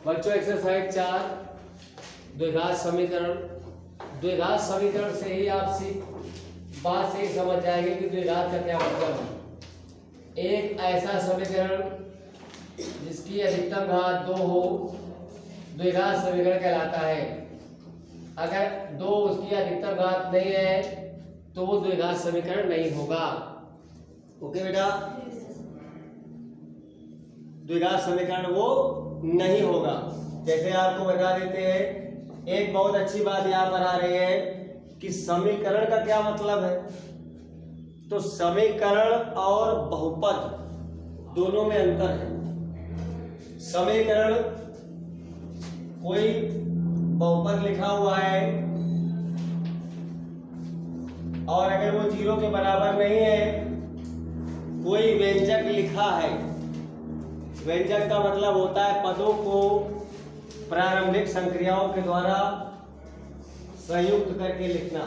बच्चों एक्सरसाइज 4 द्विघात समीकरण। द्विघात समीकरण से ही आप बात से ही समझ जाएंगे कि द्विघात का क्या मतलब है। एक ऐसा समीकरण जिसकी अधिकतम घात 2 हो द्विघात समीकरण कहलाता है। अगर 2 उसकी अधिकतम घात नहीं है तो वो द्विघात समीकरण नहीं होगा। ओके बेटा, द्विघात समीकरण वो नहीं होगा। जैसे आपको बता देते हैं, एक बहुत अच्छी बात यहाँ पर आ रही है कि समीकरण का क्या मतलब है। तो समीकरण और बहुपद दोनों में अंतर है। समीकरण कोई बहुपद लिखा हुआ है और अगर वो 0 के बराबर नहीं है, कोई व्यंजक लिखा है। व्यंजक का मतलब होता है पदों को प्रारंभिक संक्रियाओं के द्वारा संयुक्त करके लिखना।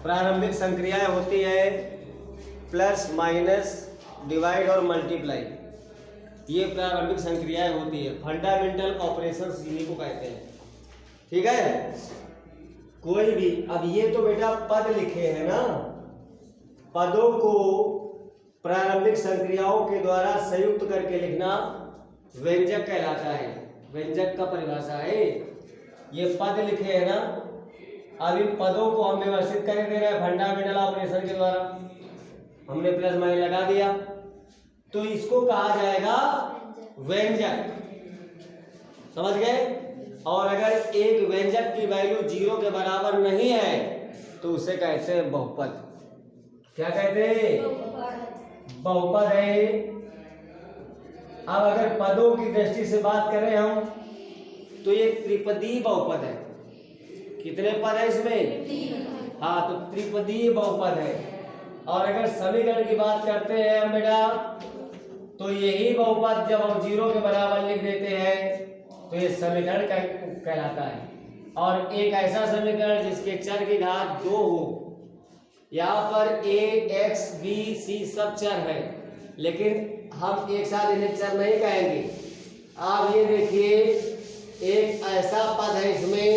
प्रारंभिक संक्रियाएं होती है प्लस, माइनस, डिवाइड और मल्टीप्लाई। ये प्रारंभिक संक्रियाएं होती है, फंडामेंटल ऑपरेशंस इन्हीं को कहते हैं। ठीक है, कोई भी, अब ये तो बेटा पद लिखे हैं ना, पदों को प्रारंभिक संक्रियाओं के द्वारा संयुक्त करके लिखना व्यंजक कहलाता है। व्यंजक का परिभाषा है, ये पद लिखे हैं ना, अब इन पदों को हम व्यवस्थित कर दे रहे हैं फंडामेंटल ऑपरेशन के द्वारा। हमने प्लस माइनस लगा दिया तो इसको कहा जाएगा व्यंजक। समझ गए? और अगर एक व्यंजक की वैल्यू 0 के बराबर नहीं है तो उसे कहते हैं बहुपद। क्या कहते हैं? बहुपद है। अब अगर पदों की दृष्टि से बात करें हम तो ये त्रिपदीय बहुपद है। कितने पद है इसमें? हाँ, तो त्रिपदीय बहुपद है। और अगर समीकरण की बात करते हैं हम बेटा, तो यही बहुपद जब हम 0 के बराबर लिख देते हैं तो ये समीकरण कहलाता है। और एक ऐसा समीकरण जिसके चर की घात 2 हो। यहाँ पर a, x, b, c सब चर है, लेकिन हम एक साथ इन्हें चर नहीं कहेंगे। आप ये देखिए, एक ऐसा पद है इसमें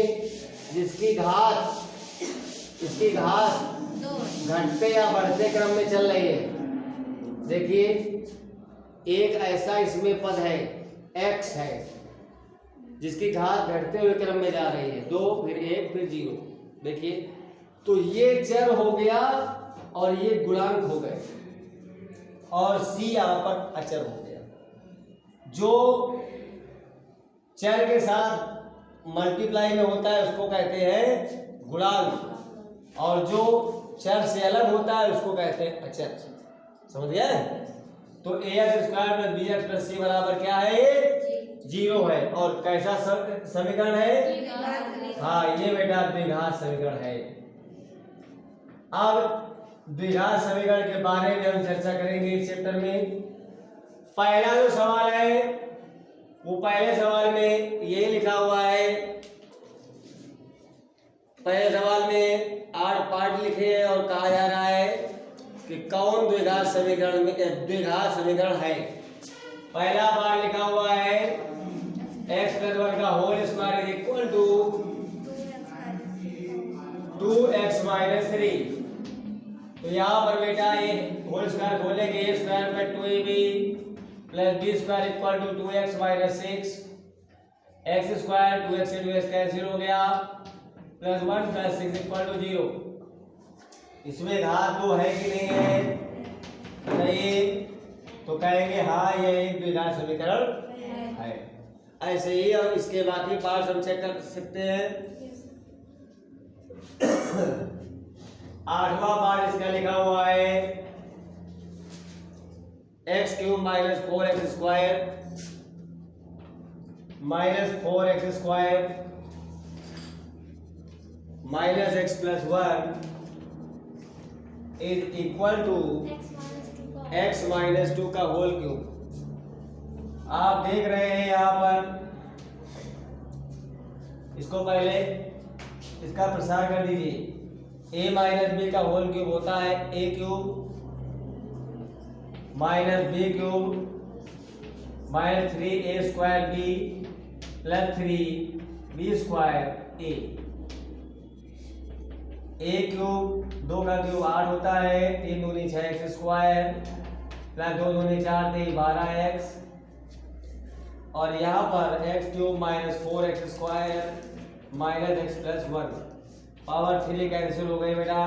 जिसकी घात घटते या बढ़ते क्रम में चल रही है। देखिए, एक ऐसा इसमें पद है x है जिसकी घात घटते हुए क्रम में जा रही है, 2 फिर 1 फिर 0। देखिए, तो ये चर हो गया और ये गुणांक हो गए और c यहाँ पर अचर हो गया। जो चर के साथ मल्टीप्लाई में होता है उसको कहते हैं गुणांक, और जो चर से अलग होता है उसको कहते हैं अचर। समझ गए? तो ax square plus bx plus c बराबर क्या है? 0 है। और कैसा समीकरण है? हाँ, ये बेटा द्विघात समीकरण है। अब द्विघात समीकरण के बारे में हम चर्चा करेंगे इस चैप्टर में। पहला जो सवाल है वो पहले सवाल में यही लिखा हुआ है। पहले सवाल में 8 पार्ट लिखे हैं और कहा जा रहा है कि कौन द्विघात समीकरण है। पहला पार्ट लिखा हुआ है x प्लस 1 का whole square is equal to 2x minus 3। तो यहाँ पर बेटा ये होल स्क्वायर खोलेंगे, a स्क्वायर पर 2ab plus b square equal to 2x minus 6, x square 2x से 2x कैंसिल हो गया, प्लस 1 प्लस 6 इक्वल टू 0। इसमें घात 2 है कि नहीं है? नहीं, तो कहेंगे हाँ ये एक द्विघात समीकरण है। ऐसे ही और इसके बाकी पार्ट हम चेक कर सकते हैं। 8वां पार्ट इसका लिखा हुआ है x cube minus 4x square minus x plus 1 is equal to x minus 2 का होल क्यूब। आप देख रहे हैं यहाँ पर, इसको पहले इसका प्रसार कर दीजिए। a माइनस बी का होल क्यूब होता है a cube minus b cube minus 3a square b plus 3 b square a cube 2 का क्यूब 8 होता है, 3 दूनी 6 एक्स स्क्वायर प्लस 2 दूनी 4 3 12 एक्स, और यहाँ पर x cube minus 4 x square minus x plus 1 power 3 cancel हो गई बेटा,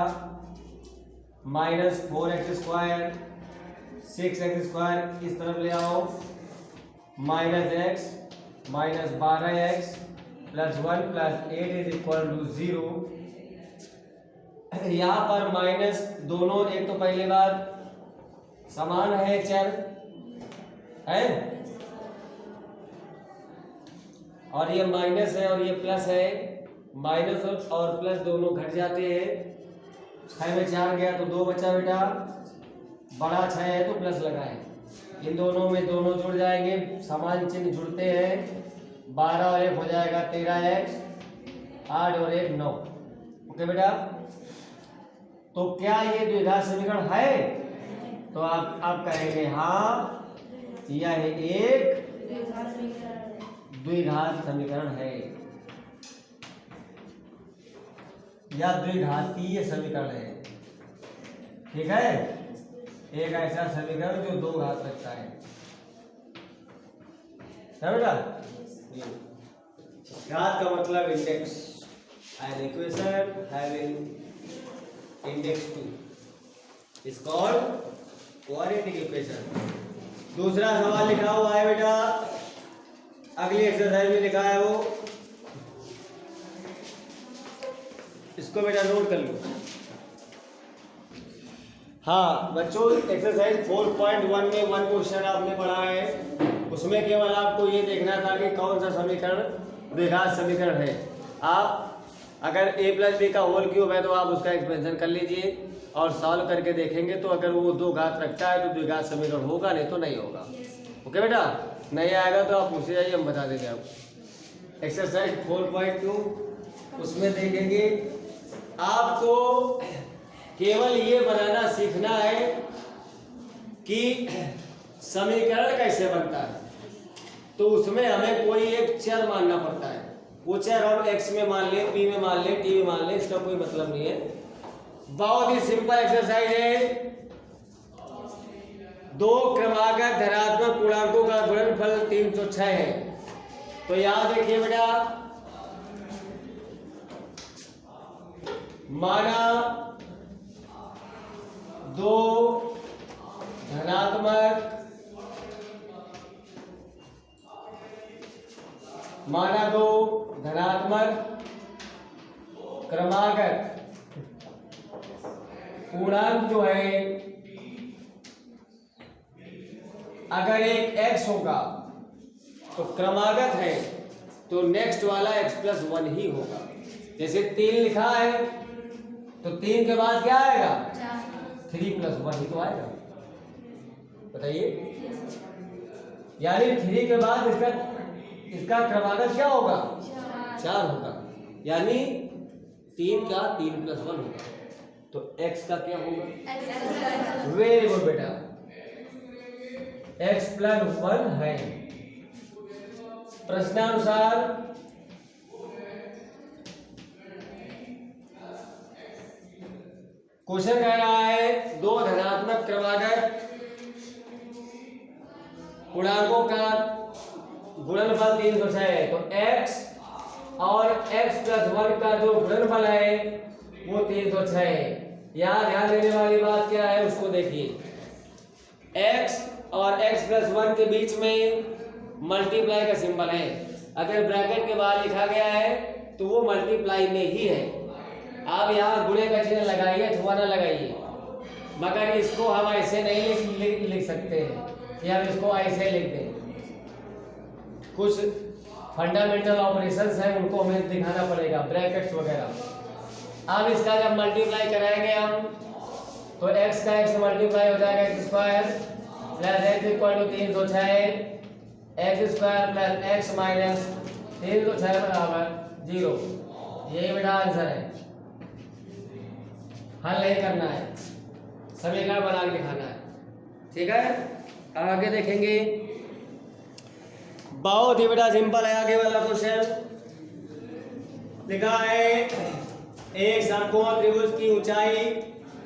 minus 4 x square 6 x square इस तरफ ले आओ, minus x minus 12 x plus 1 plus 8 is equal to 0। यहाँ पर माइनस दोनों, एक तो पहली बात समान है चर है, और ये माइनस है और ये प्लस है, माइनस और प्लस दोनों घट जाते हैं, 6 में 4 गया तो 2 बचा बेटा, बड़ा 6 है तो प्लस लगाए, इन दोनों में दोनों जुड़ जाएंगे, समान चिन्ह जुड़ते हैं, 12 और 1 हो जाएगा 13 एक्स, 8 और 1 9। ओके बेटा, तो क्या ये द्विघात समीकरण है? तो आप कहेंगे हाँ यह एक द्विघात समीकरण है या द्विघातीय समीकरण है। ठीक है, एक ऐसा समीकरण जो 2 घात रखता है बेटा। घात का मतलब index, an equation having index 2 is called quadratic equation. दूसरा सवाल लिखा हुआ है बेटा, अगली एक्सरसाइज में लिखा है वो, इसको बेटा नोट कर लो। हाँ बच्चों, एक्सरसाइज 4.1 में 1 क्वेश्चन आपने पढ़ा है, उसमें केवल आपको ये देखना था कि कौन सा समीकरण द्विघात समीकरण है। आप अगर a प्लस बी का होल क्यूब है तो आप उसका एक्सपेंशन कर लीजिए और सॉल्व करके देखेंगे, तो अगर वो 2 घात रखता है तो द्विघात समीकरण होगा, नहीं तो नहीं होगा। ओके बेटा, नहीं आएगा तो आप पूछे जाइए, हम बता देंगे आपको। एक्सरसाइज 4.2 उसमें देखेंगे, आपको केवल ये बनाना सीखना है कि समीकरण कैसे बनता है, तो उसमें हमें कोई एक चर मानना पड़ता है। वो चर हम x में मान लें, p में मान लें, t में मान लें, इसका कोई मतलब नहीं है। बहुत ही सिंपल एक्सरसाइज है। 2 क्रमागत धनात्मक पूर्णांकों का गुणनफल 306 है। तो याद रखिए बेटा, माना 2 धनात्मक क्रमागत पूर्णांक जो है, अगर एक x होगा तो क्रमागत है तो नेक्स्ट वाला x प्लस 1 ही होगा। जैसे 3 लिखा है तो 3 के बाद क्या आएगा? 3 प्लस 1 ही तो आएगा। बताइए, यानी 3 के बाद इसका क्रमागत क्या होगा? 4 होगा, यानी 3 का 3 प्लस 1 होगा, तो x का क्या होगा? वेरी गुड बेटा, x प्लस 1 है। प्रश्नानुसार क्वेश्चन कह रहा है 2 धनात्मक क्रमागत पूर्णांकों का गुणनफल 306 है, तो x और x प्लस 1 का जो गुणनफल है वो 306 है। यहाँ ध्यान देने वाली बात क्या है उसको देखिए, x और x प्लस 1 के बीच में मल्टीप्लाई का सिंबल है। अगर ब्रैकेट के बाहर लिखा गया है तो वो मल्टीप्लाई में ही है। आप यहाँ गुणे का चिन्ह लगाइए अथवा ना लगाइए, मगर इसको हम ऐसे नहीं लिख सकते हैं कि हम इसको ऐसे लिख दें। कुछ फंडामेंटल ऑपरेशंस हैं उनको हमें दिखाना पड़ेगा, ब्रैकेट्स वगैरह। अब इसका जब मल्टीप्लाई कराएंगे हम तो x का x मल्टीप्लाई हो जाएगा x square plus x equal to 306, x square plus x minus 306 बराबर 0। यही बेटा आंसर है। हल नहीं करना है, समीकरण बना के दिखाना है। ठीक है, आगे देखेंगे बहुत ही बेटा सिंपल है। आगे वाला क्वेश्चन लिखा है एक समकोण त्रिभुज की ऊंचाई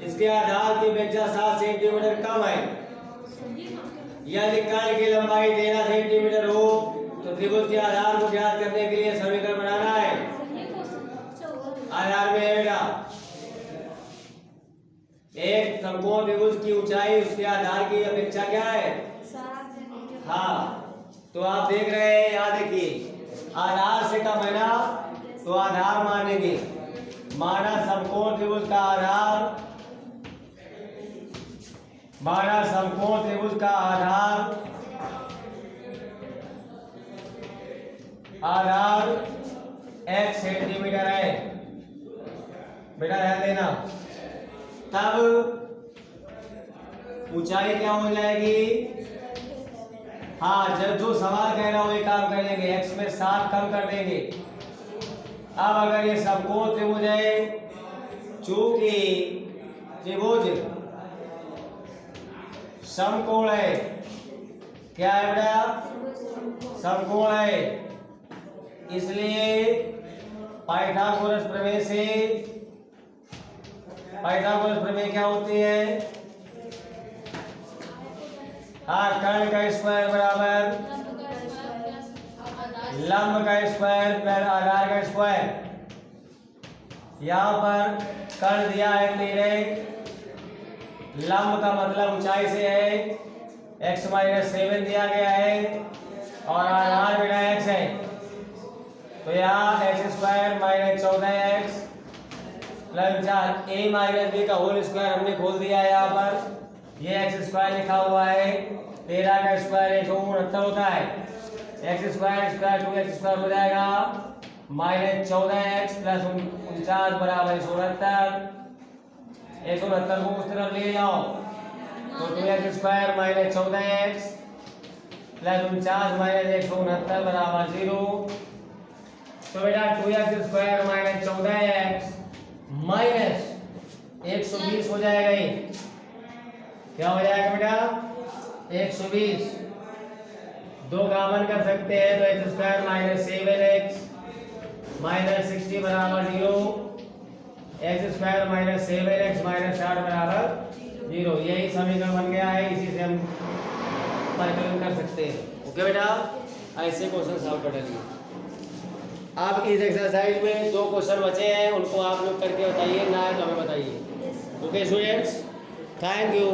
इसके आधार की अपेक्षा 7 सेंटीमीटर कम है। यदि कर्ण की लंबाई 13 सेंटीमीटर हो तो त्रिभुज के आधार को ज्ञात करने के लिए समीकरण बनाना है। आधार में है बेटा एक समकोण त्रिभुज की ऊंचाई उसके आधार की अपेक्षा क्या है? हाँ, तो आप देख रहे हैं, यहाँ देखिए आधार से कम है ना, तो आधार मानेंगे। माना समकोण त्रिभुज का आधार, माना समकोण त्रिभुज का आधार x सेंटीमीटर है। बेटा ध्यान देना, तब ऊंचाई क्या हो जाएगी? हाँ, जब जो सवाल कह रहा हो ये काम करेंगे, x में 7 कम कर देंगे। अब अगर ये समकोण त्रिभुज है, चूंकि त्रिभुज समकोण है, क्या है बेटा? समकोण है, इसलिए पाइथागोरस प्रमेय से, पाइथागोरस प्रमेय क्या होती है? कर्ण का स्क्वायर बराबर लंब का स्क्वायर प्लस आधार का स्क्वायर। यहाँ पर कर्ण दिया है 13, लंब का मतलब ऊंचाई से है, x - 7 दिया गया है और आधार बेटा x है, तो यहाँ x² - 14x plus a - b का होल स्क्वायर हमने खोल दिया है। यहाँ पर ये x² लिखा हुआ है, 13 का स्क्वायर 169 होता है, x² 2x² हो जाएगा, -14x प्लस 49 बराबर 169। 169 को उस तरफ ले जाओ तो 2x² - 14x प्लस 49 - 169 बराबर 0। तो बेटा 2x² - 14x माइनस 120 हो जाएगा। ये क्या हो जाएगा बेटा? 120। 2 कॉमन कर सकते हैं तो x² - 7x -60 बराबर 0, x² - 7x -60 बराबर 0। यही समीकरण बन गया है, इसी से हम परिकलन कर सकते हैं। ओके बेटा, ऐसे क्वेश्चन सॉल्व कर लेंगे। अब इस एक्सरसाइज में 2 क्वेश्चन बचे हैं, उनको आप लोग करके बताइए, ना है तो हमें बताइए। Okay students, thank you.